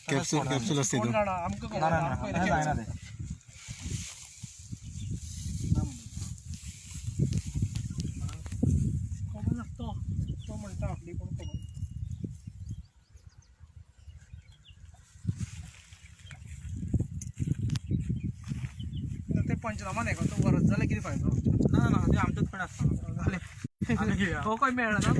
Capsule असते पंचनामा नाही का तो गरज झाला किती फायदा ना ना ते आमच्यात पण असतं झाले हो काय मिळालं ना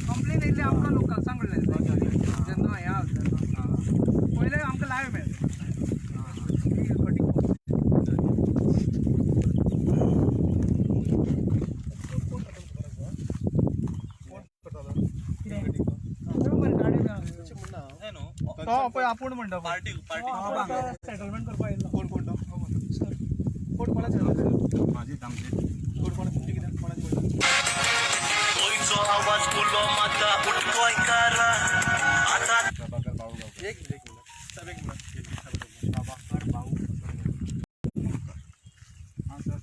कंप्लेन येयले आमकां लोकांक सांगलें जेन्ना हें आसा पयलें आमकां लायव्ह मेळटा पळय आपूण म्हणटा पार्टी सेटलमेंट करपाक येयला कोण कोण तो कोण कोणाचे माझी आमचे कोण कोण तुमचे कितें कोणाचे गोंयचो आवाज उलो माता उठकोय करा आता प्रभाकर भाऊ एक मिनिट प्रभाकर भाऊ हां सर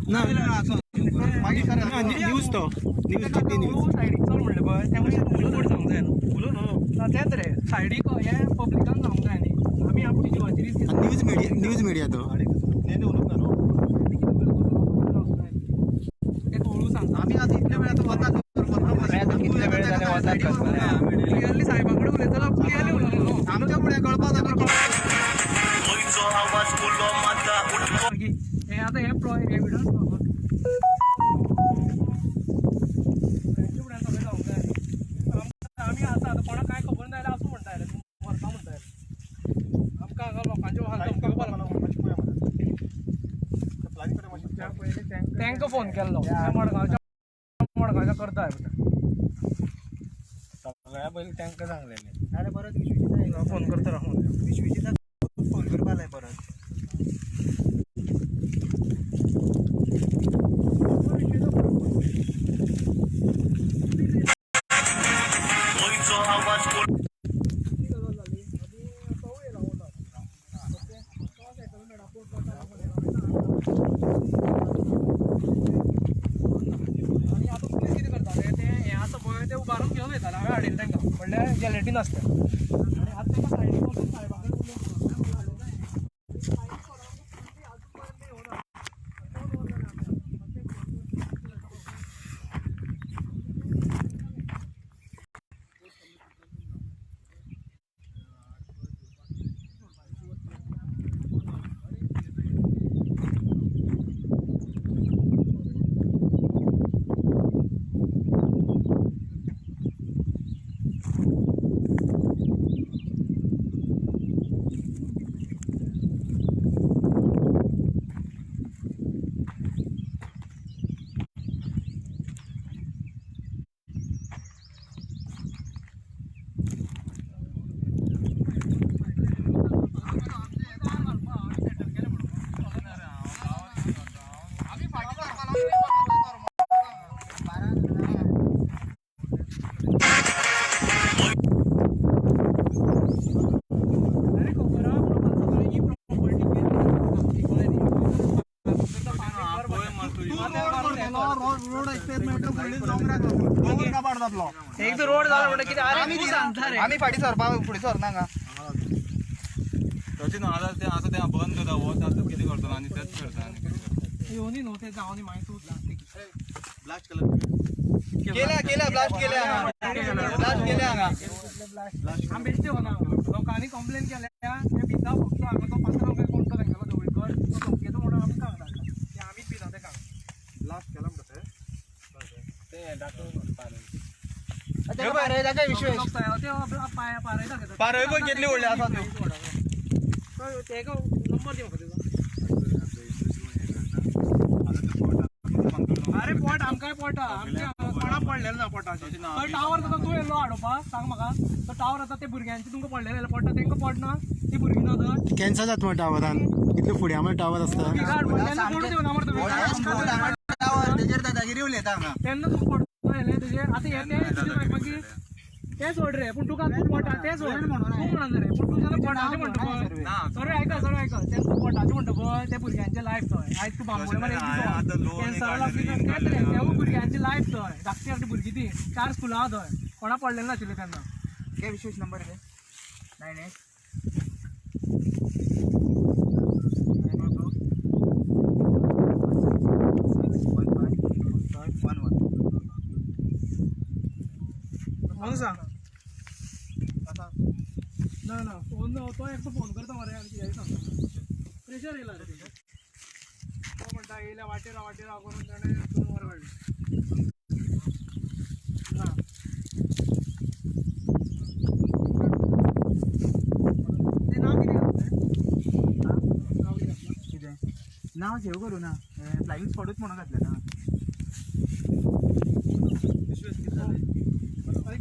ना न्यूज तो न्यूज किती न्यूज सायडीक चल म्हणलें पळय त्या मातशें उलोवण सांगूंक जाय न्हू तेंच रे सायडीक हें पब्लिकान सांगूंक जाय न्ही आमी आमची जिवाची रिस्क न्यूज मिडिया तो नेने उलोवंक ना न्हू एक हळू सांग आमी आतां इतल्या वेळ आतां वतात कितले वेळ जाले वतात क्लियरली साहेबा कडेन उलयतना क्लियरली उलयलो न्हू आमच्या फुडें कळपाक जाता गोंयचो आवाज उलो माता उठको हें आतां हें एविडन्स आमी आसा आतां कोणाक कांय खबर ना जाल्यार आसूं म्हणटा व्हरता म्हणटा आमकां हांगा लोकांचे हाल तांकां फोन केल्लो मडगांवच्या करता सगळ्या पयलीं तांकां सांगलेलें नाल्यार परत फोन करता राव विश्वेची फोन करपा जाय परत उबारून घेवन येताले हांवें हाडिल्लें तांकां म्हणल्यार जॅलेटीन आसता आनी आतां तांकां सायडीक वचून सायबा कडेन एक तर रोड झाला म्हणटा कितें आमी फाटी सरपा फुडें सरना हांगा तशें न्हू आतां तें आसा तें बंद करता वच आतां कितें करता आनी तेंच करता येवनी न्हू तें जावनी मागीर तूं ब्लास्ट केल्या ब्लास्ट केल्या हांगा आमी बेश्टे वना लोकांनी कंप्लेन केल्या ते भिता फक्त हांगा तो 15 रुपया कोणतो तेंगेलो दवळकर तो धमकेचो म्हणून आमकां सांगता ते आमीच भिता तेका ब्लास्ट केला म्हणटा ते पारय पण कितली व्हडली आसा तेका नंबर दी म्हाका तेजो अरे पोट आमकांय पोटा आमच्या कोणाक पडलेलो ना पोटाचे तो टावर आतां तूं येयलो हाडोवपाक सांग म्हाका तो टावर आतां ते भुरग्यांचे तुमकां पडलेले पोटा तेंका पडना ती भुरगीं ना तर कॅन्सल जाता मग टावरान इतले फुडें आमचे टावर आसता तेन्ना तुका पडटलें तेजेर आतां येते मागीर ते सोड रे पण तुका तू पोटा ते सोड तू म्हणून रे पण तुझ्या पोटाचे म्हणतो पळय सॉरी ऐका ते तू पोटाचे म्हणतो पळय त्या भुरग्यांचे लायफ थंय आयज तू बांबोळे मध्ये कॅन्सर लागली तेच रे त्या भुरग्यांची लायफ थंय धाकटी धाकटी भुरगीं ती 4 स्कुलां थंय कोणा पडलेले नाशिल्ले तेन्ना काय विशेष नंबर आहे 98 म्हणून सांग ना फोन तो एकटो फोन करता मरे आनी कितें सांगता प्रेशर येयला रे तो म्हणटा येयल्या वाटेर करून ताणें 2 वर काडले ना ते नाव कितें नाव सेव करू ना फ्लाईंग स्पॉटूच म्हणून घातलें ना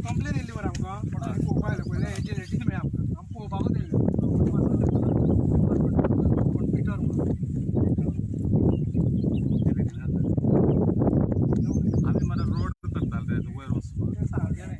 कंप्लेन येयल्ली मरे आमकां कोणाक पळोवपा आयलें पयलें हेजी लेडीज मेळ्ळा आमकां पळोवपाकूच येयल्ले कोण पिटर म्हणून आम्ही मला रोड करताले रे वयर वचपाक तें सारकें न्हय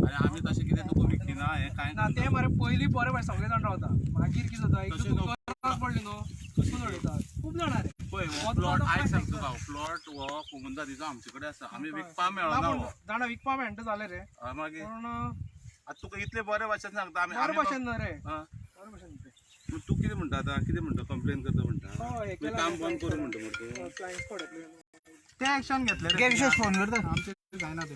आनी आमी तशें कितें तुका विकिना हें कांय ना ते मरे पयलीं बरें भायर सगळे जाण रावता मागीर कितें जाता एक गरज पडली न्हू तूं उडयता खूब जाणां रे पळय हो प्लॉट आयक सांगता तुका प्लॉट हो कुमुंदादीचो आमचे कडेन आसा आमी विकपा मेळना हो जाणां विकपा मेळटा जालें रे मागीर पूण आतां तुका इतले बरे भाशेन सांगता आमी बरें आमी भशेन न्हय रे आं. बरें भशेन ते मग तू कितें म्हणटा आतां कितें म्हणटा कंप्लेन करता म्हणटा हय हे तुवें काम बंद करून म्हणटा मरे तूं फ्लायंग स्पॉट येतले ते ऍक्शन घेतले काय विशेष फोन करता आमचे जायना ते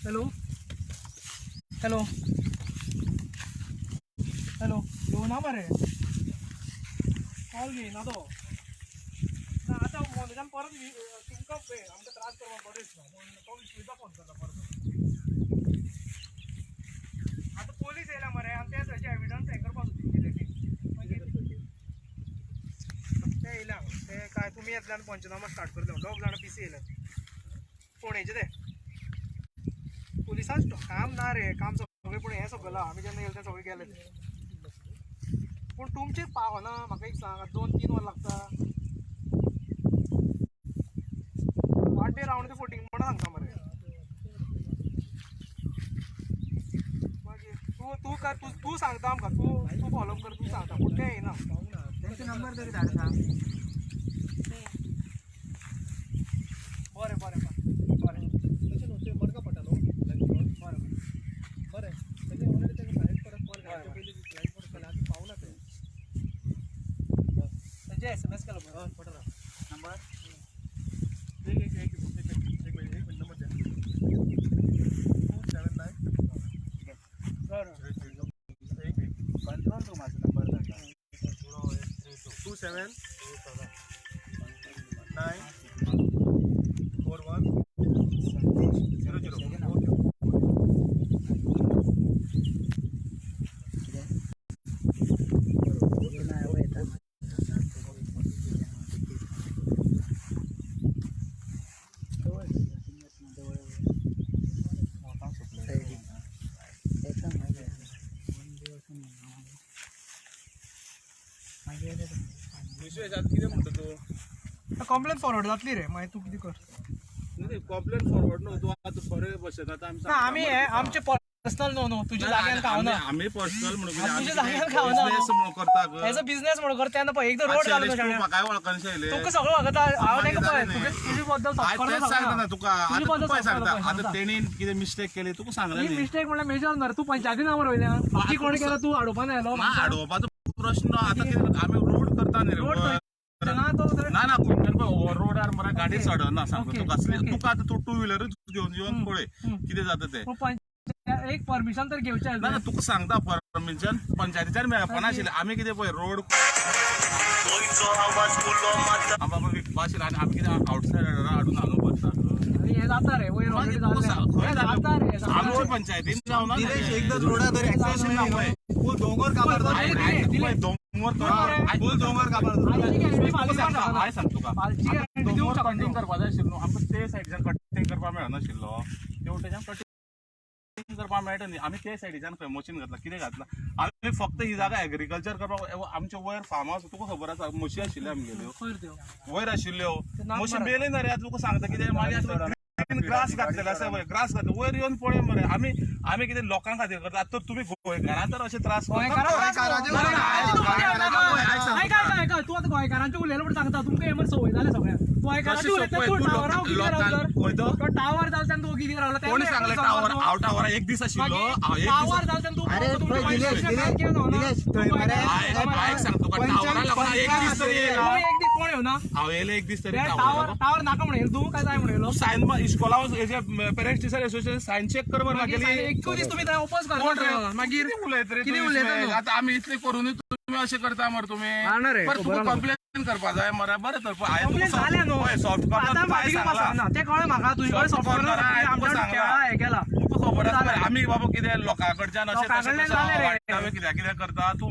हॅलो हॅलो हॅलो येवना मरे कॉल घेयना तो ना आतां फोनाच्यान परत तुमकां पळय आमकां त्रास करपाक बरें दिसना पूण तो विश्वेचा फोन करता परत आतां पोलीस येयला मरे आनी ते थंयचे एविडन्स हें करपाक सोदता मागीर ते येयले हांगा ते काय तुमी येतले आनी पंचनामा स्टार्ट करता 2 जाणां पीसी येयले फोंडेचे ते पुलिसांच काम ना रे काम सगळें पूण हें सगळें आमी जेन्ना येयले ते सगळे गेले ते पूण तुमचेर पावना म्हाका एक सांग 2-3 वर लागता वाटेर रावन ते फोटींग म्हणून सांगता मरे मागीर तूं कर तूं सांगता आमकां तूं फॉलो कर तूं सांगता पूण ते येयना त्यांचे नंबर तरी धाड सांग बरें बरें बरें तशें न्हू तें मडगांव पडटा न्हू बरें बरें तेजे ऑलरेडी तेका भायर परत फोन घालचे पयलीं फ्लायट परत केला आतां पावना ते तेजे SMS केलो पळय हय पडटा नंबर एक मिनिट नंबर द्या 279 कंट्रोल तू माझा नंबर धाडला 27 9 41 कितें म्हणटा तूं कंप्लेन फॉरवर्ड जातली रे मागीर तूं कितें कर कंप्लेन फॉरवर्ड न्हू तूं आतां बरे भशेन आतां ना आमी हे आमचे पर्सनल न्हू तुज्या जाग्यान खावना आमी पर्सनल म्हणून तुझ्या जाग्यार खावना म्हणून करता एज अ बिझनेस म्हणून करता तेन्ना पळय एकदां रोड घालून जाणा म्हाकाय वळखना शेले तुका सगळं वळखता हांव तेका पळय तुजी बद्दल तेच सांगता ना तुका तुजे आतां बद्दल तूं पळय सांगता सांगता. आतां तेणी कितें मिस्टेक केली तुका सांगलें ही न्ही मिस्टेक म्हणल्यार मेजर ना तूं पंचायती नांवर वयल्यान बाकी कोण केला तूं आडोवपान आयलो हाडोवपाचो प्रश्न आतां कितें आमी रोड करता न्ही रे रोड वर. ना तो ना ना कोण पळय रोडार मरे गाडी चडना सांगता तुका असली तुका आतां तूं 2 व्हिलरूच घेवन येवन पळय कितें जाता तें एक परमिशन तर घेवचें ना ना तुका सांगता परमिशन पंचायतीच्यान मेळपा नाशिल्लें आमी कितें पळय रोड आमी विकपा आशिल्लें आनी आमी कितें आवटसायडरा हाडून हांगा बसता हे जाता रे वयर ऑलरेडी जाता रे आमच्या पंचायतीन जावना एकदा रोडा तरी एक्सेशन ना पळय फुल डोंगर काबार दोंगर फुल डोंगर काबार हाय सांग तुका कटिंग करपा जाय आशिल्लो आमकां ते सायडीच्यान कटिंग करपा मेळनाशिल्लो तेवटेच्यान कटिंग करपा मेळटा न्ही आमी ते सायडीच्यान खंय मशीन घातला कितें घातला आमी फक्त ही जागा एग्रीकल्चर करपाक आमचे वयर फार्म हावस तुका खबर आसा म्हशी आशिल्ल्यो आमगेल्यो वयर आशिल्ल्यो म्हशी बेले ना रे तुका सांगता कितें मागीर ग्रास घातलेले आसा पळय ग्रास घातले वयर येवन पळय मरे आमी कितें लोकां खातीर करता आतां तुम्ही गोंयकारां तर अशे त्रास तू आता गोंयकारांचे उलयले म्हणून सांगता तुमकां हे मरे संवय जाले सगळ्यांक गोंयकारांचे उलयता तूं टावरां कितें रावता तो टावर जाल तेन्ना तूं कितें रावला कोणी सांगले टावर हांव टावरा एक दीस आशिल्लो टावर जाल तेन्ना सांगतो टावरा लागून एक दीस तरी येयला कोण येवना हांव येयले एक दीस तरी टावर नाका म्हणेल तू काय जाय म्हणेलो सायन इस्कॉला हेजे parents teacher association Sion check कर बरं मागेली एक दीस तुम्ही ओपोज करता मागीर कितें उलयता आता आमी इतले करूनय तुम्ही अशें करता मरे तुम्ही पर तुका कंप्लेन करपा जाय मरे बरें तर सॉफ्ट कॉर्नर ते कळ्ळें म्हाका तुजे कडेन सॉफ्ट कॉर्नर हे केला खबर आसा आमी बाबा कितें लोकां कडच्यान अशें कितें करता तूं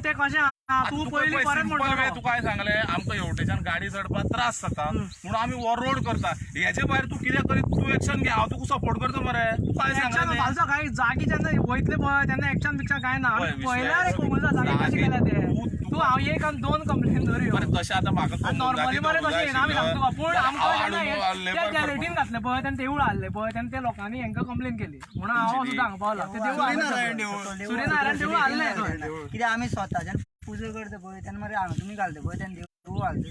ते कशें तू पयलीं परत म्हणटा तू काय सांगलें आमकां हेवटेच्यान गाडी चडपाक त्रास जाता म्हणून आमी हो रोड करता हेचे भायर तू कितें करीत तू एक्शन घे हांव तुका सपोर्ट करता मरे तू काय सांगलें काय जागी जेन्ना वयतले पळय तेन्ना एक्शन बिक्शन काय ना पयल्यार एक कोमल जागी कशें केल्या ते तू हांव एक आनी दोन कंप्लेन धरयो तशें आतां म्हाका नॉर्मली मरे तशें येना आमी सांगता पूण आमकां गॅरेटीन घातले पळय तेन्ना देवूळ हाडले पळय तेन्ना ते लोकांनी हेंकां कंप्लेन केली म्हणून हांव सुद्दां हांगा पावला ते देवूळ सूर्यनारायण देवूळ हाडले कित्याक आमी स्वताच्यान पुजा करता पळय तेन्ना मागीर हांगा तुमी घालता पळय तेन्ना देवूळ हाडले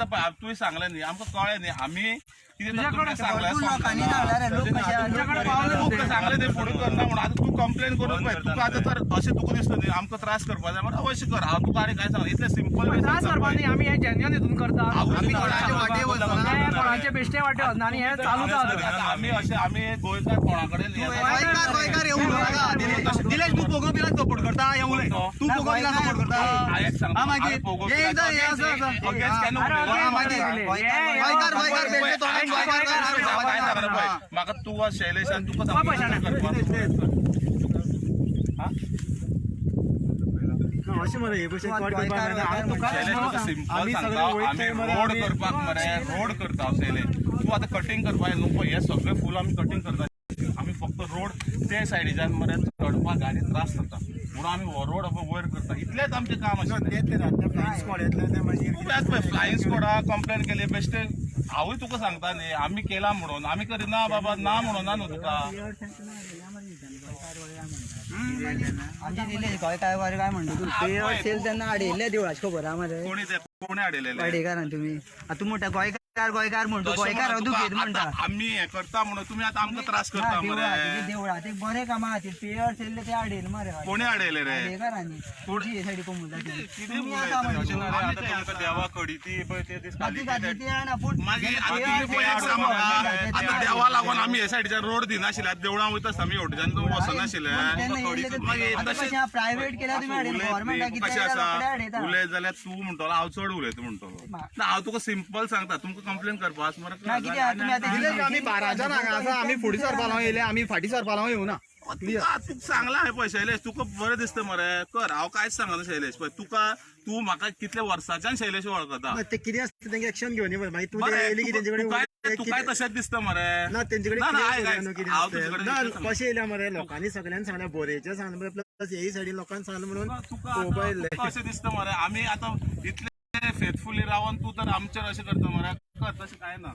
सगळें तुवें सांगलें न्ही आमकां कळ्ळें न्ही आमी कितें लोकांनी सांगल्यार लोक कशे सांगलें तें फुडें करना म्हणून आतां तूं कंप्लेन करून पळय तुका आतां तर अशें तुका दिसता न्ही आमकां त्रास करपा जाय म्हणून अवश्य कर हांव तुका आनी काय सांग इतलें सिंपल त्रास करपा न्ही आमी हे जेन्युअन हितून करता कोणाचे बेश्टे वाटे वचना आनी हे चालूच आसा आमी गोंयकार कोणा कडेन दिलेश तू पोगो बिलाक सपोर्ट करता हे उलय तू पोगो बिलाक सपोर्ट करता एक सांगता म्हाका तू शैलेशान तुका अशें मरे हे भशेन कट करपाक सिंपल सांगता आमी रोड करपाक मरे रोड करता शैलेश तू आतां कटिंग करपाक न्हू हे सगळें फूल आमी कटिंग करता आमी फक्त रोड ते सायडीच्यान मरे चडपाक गाडी त्रास जाता म्हणून आमी हो रोड वयर करता इतलेंच आमचें काम आशिल्लें फ्लायिंग स्क्वॉडा कंप्लेन केली बेश्टे हांवूय तुका सांगता न्ही आमी केला म्हणून आमी करिना बाबा ना म्हणून ना न्हू तुका आमचे दिले काय वारे काय म्हणतो तू ते असेल त्यांना आडयल्ले देवळाची खबर आहा मरे कोणी हाडलेले वाडेकारान तुमी तूं म्हणटा गोंयकार म्हणतो गोंयकार तूं घेत म्हणटा आमी हे करता म्हणून तुमी आतां आमकां त्रास करता मरे देवळा ते बरे कामा खातीर पेयर सेल्ले ते आडयले मरे कोणी हाडले रे गोंयकारांनी थोडी सायडी कोमूल देवा कडी ती मागीर देवा लागून आमी हे सायडीच्यान रोड दिनाशिल्ले देवळां वयता आसतना आमी हेवटेच्यान वचनाशिल्ले प्रायवेट केल्या तुमी गव्हर्मेंटाक कशें आसा उलयत जाल्यार तूं म्हणटलो हांव चड उलयता म्हणटलो ना हांव तुका सिंपल सांगता तुमकां कंप्लेन करपाक मरे आमी 12 हांगा आसा आमी फुडें सरपा लावन येयले आमी फाटीं सरपा लावन येवना तुका सांगला हांवें पळय शैलेश तुका बरें दिसता मरे कर हांव कांयच सांगना शैलेश पळय तुका तू म्हाका कितले वर्साच्यान शैलेश वळखता ते कितें आसता तेंगे एक्शन घेवन ये मागीर तूं येयली की तेंचे कडेन तुकाय तशेंच दिसता मरे ना तेंचे कडेन हांव तुजे कडेन कशें येयल्या मरे लोकांनी सगळ्यांनी सांगलें बोरेचे सांगलें प्लस हेय सायडीन लोकांनी सांगलें म्हणून पळोवपा येयल्लें अशें दिसता मरे आमी आतां इतले फेथफुली रावन तू तर आमचेर अशें करता मरे कर तशें कांय ना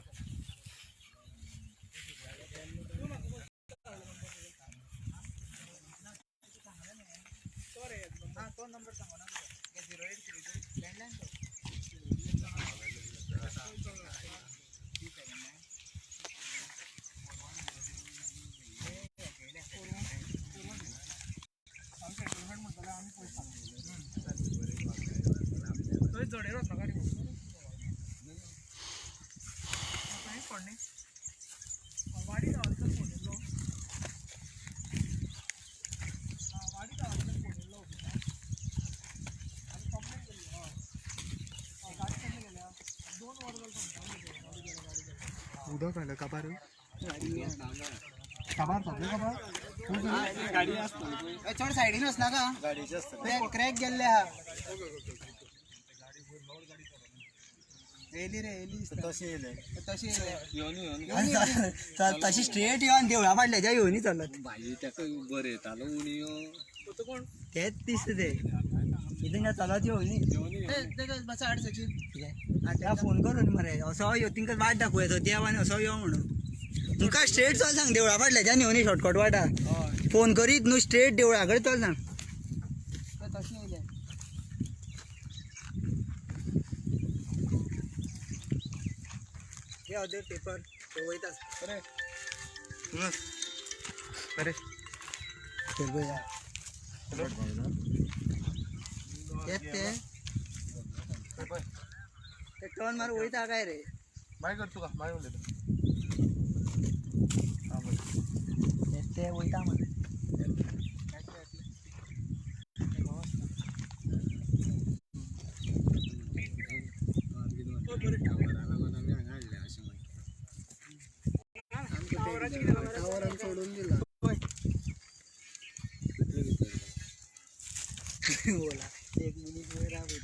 उदक आयलं काबार चड सायडीन वचना का क्रॅक गेल्ले आहा येयली रे येयली तशी स्ट्रेट येवन देवळा फाटल्याच्या येवनी चलत भाजी ताका बरें येतालो उणी तेच दिसता ते इथं चलत येऊ न्ही फोन करून मरे असो यो तिंका वाट दाखवत देवाने असो यो म्हणून तुमका स्ट्रेट चल सांग देवळा फाटल्याच्या न्ही शॉर्टकट वाटा फोन करीत न्हू स्ट्रेट देवळा कडेन चल सांग हे अदर पेपर वयता अरे ते टर्न मार वयता काय रे बाय कर तुका बाय उलयता ते वयता मरे सोडून दिला बोला 1 मिनिट वेळ राहू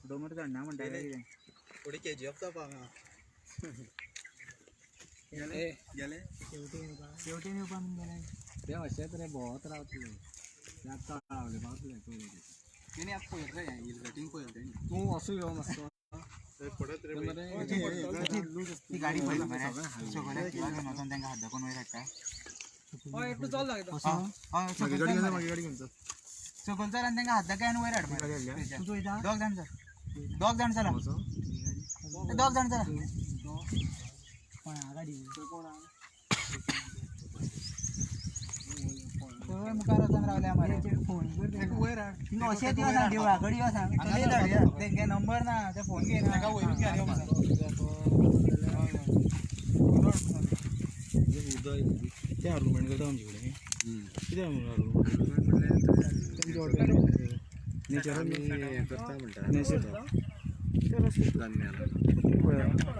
डोंगर चढणार म्हणता थोडी KGF पांगा गेले शेवटी मी पण गेले ते असेच रे बहुत रावतले त्यात रावले बापले तिने आज पळत रे इलगटिंग पळत तू असू येऊ मस्त ती गाडी पळत मरे सगळे किंवा घेऊन त्यांना हात दाखवून वयर हाडटा एकटो चल लागता मागे गाडी घेऊन चल सकल सर आणि त्यांना हात दाखवून वयर हाड तू इथं दोग जाण चला दोग जाण चला गाडी मुखार वचून रावले आम्हाला फोन वयर हाड अशें दिवस सांग देवळा कडी सांग तेंगे नंबर ना ते फोन घे ताका वयरूच घ्या ते आर्ग्युमेंट करता आमचे कडेन कितें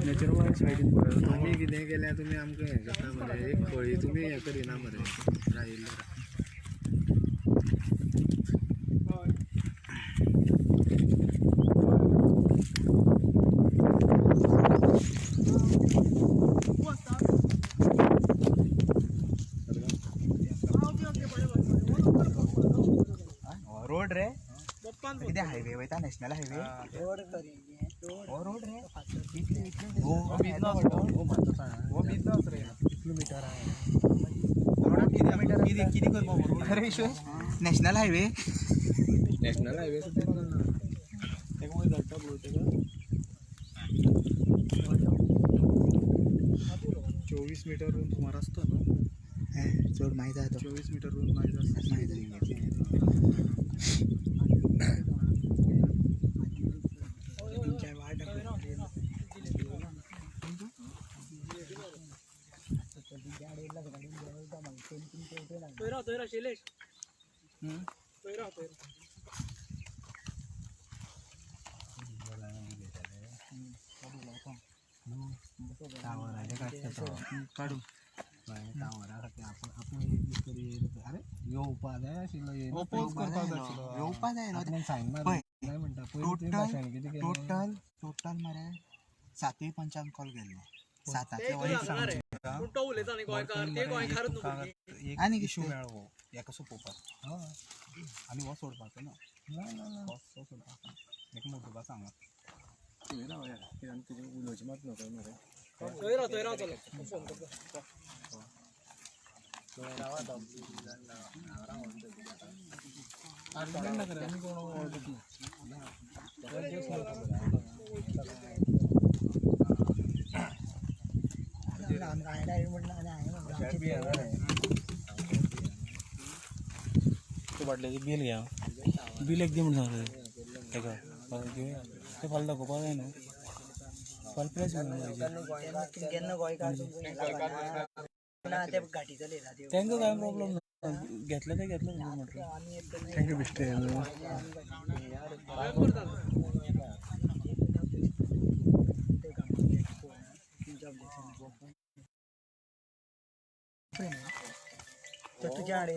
नॅचरल सायडीन पळय आमी कितें केल्यार तुमी आमकां हें करता मरे एक खळी तुमी हें करिना मरे रायिल्ले रोड रे किती हायवे वयता नॅशनल हायवे रोड करी रोड रे वो बिजनेस रे किलोमीटर आहे किती करपा अरे विश्व नॅशनल हायवे नॅशनल हायवे तेका वयर धाडटा पळय तेका 24 मीटर रूम सुमार आसता न्हू चड माहीत आहे 24 मीटर रूम माहीत आसता तोयरा शैलेश तोयरा काढू अरे येवपा जाय आशिल्लो येवपा जाय टोटल मरे 7-5 कॉल गेल्ले 7 तो उलयता न्ही गोंयकार ते गोंयकारच न्हू भुरगीं आनी किशू मेळो एका सोपोवपाक आनी हो सोडपाचो ना हो सोडपाचो एक मोटोबा सांगा तुवें रावया कित्याक तुजें उलोवचें मात न्हू मरे तोयरा चलो फोन करता बाटल्याची बील घ्या बील एक दी म्हणून सांगता तेका घेवया ते फाल्यां दाखोवपा जाय न्हू फाल्यां प्रेस केन्ना गोंयकार ते गाठी चलयता तांकां कांय प्रॉब्लम ना घेतले ते घेतले म्हटलं थँक्यू बेश्टे तुझ्या आडे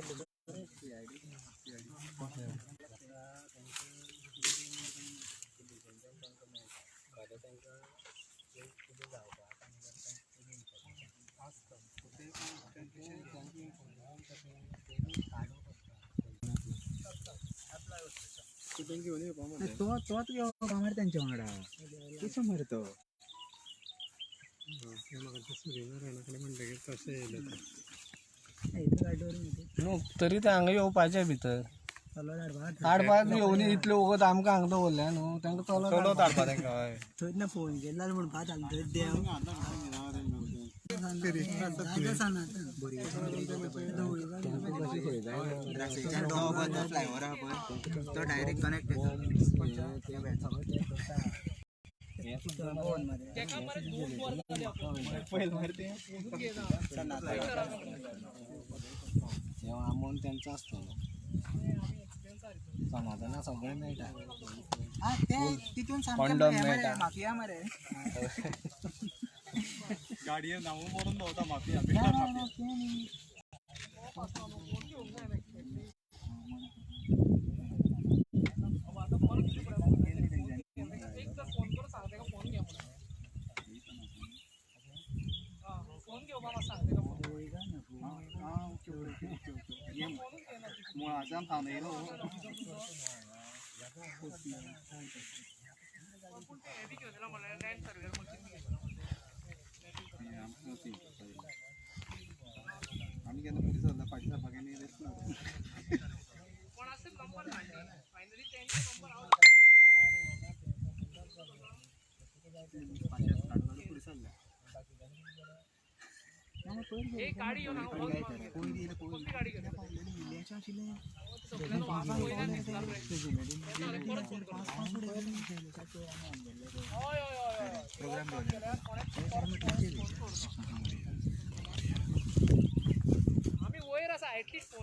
तोच घेवपा मरे त्यांच्या वांगडा कसो मरतो तरी ते हांगा येवपाचे भितर हाडपाक येवन इतले वगत आमकां हांगा दवरल्या न्हू तांकां चलो धाडपा तांकां हय थंय ना फोन केला म्हणपा थंय देव तो डायरेक्ट कनेक्ट अमाऊंट त्यांचा असतो समाधाना सगळें मेळटा तितून माफिया मरे गाडयेन नांव बरोवन दवरता माफिया बिल्डर माफिया मुळाच्यान थांबयलो आम्ही केन्ना पुलीस जाता फाटी जावपाक आनी गाडी येऊन आम्ही वयर आसा ऍटलिस्ट